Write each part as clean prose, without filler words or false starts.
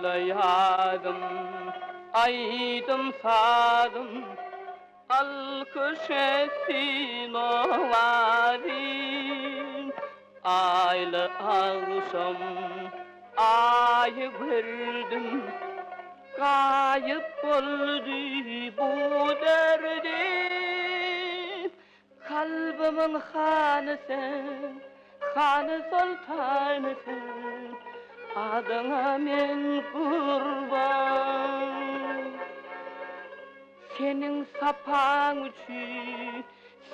Ağlayadım, aydım sadım, alkış etsin ovarim. Aylı akşam ayı gördüm, kayıp oldu bu derdim. Kalbimin hanı sen, hanı sultanı sen, adına men kurban. Senin sapan üçün,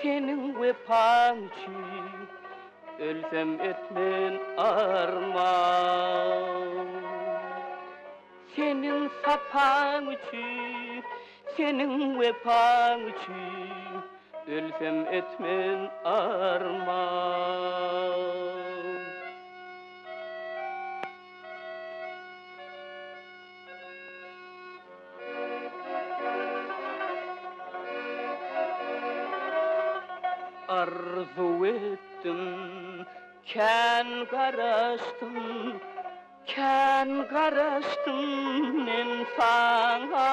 senin vepan üçün, ölsem etmen arman. Senin sapan üçün, senin vepan üçün, ölsem etmen arman. Arzu ettim, ken karıştım, ken karıştım insana.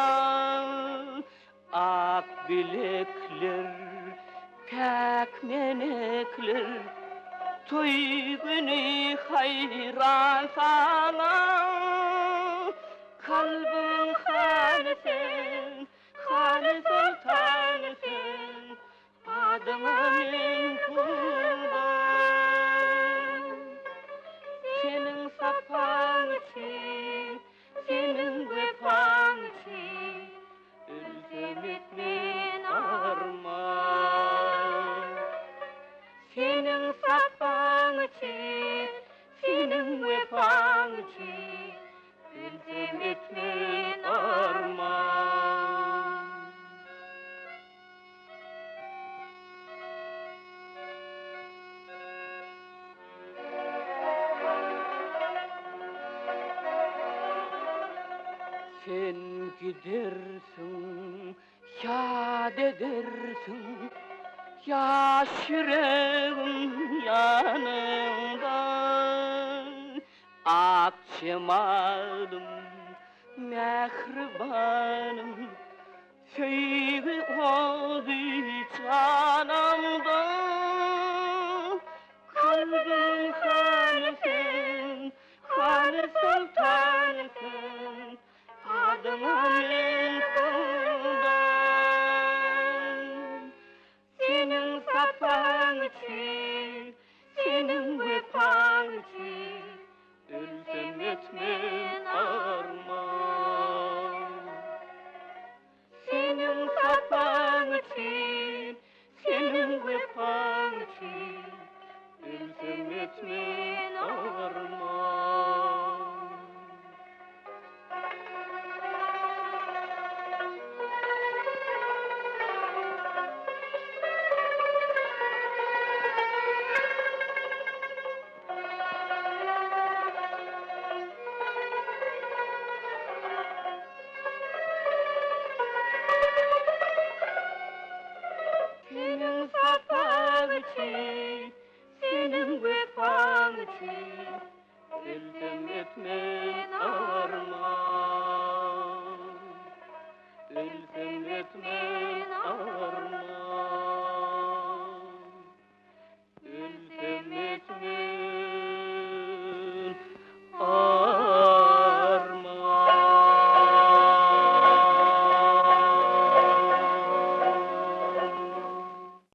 Ak bilekler, pek menekler, toy günü hayran sana. Kalbim hanı sen, hanı sultanı sen, adıma men kurban. Senin sapan için, senin vepan için, ölsem etmen arman. Senin sapan için, senin vepan için, ölsem etmen arman. Sen gidersin, yad edersin, yaş yüreğim yanında. Akçemalım, mehribanım, sevgi oldu canımda. Kalbim hanı sen, hanı sultanı sen, adıma men kurban. Senin sapan için, senin vepan için, ölsem etmen arman. Senin sapan için, senin vepan için, ölsem etmen arman. Senin sapan için, senin vefan için, ölsem etmen arman. Ölsem etmen arman.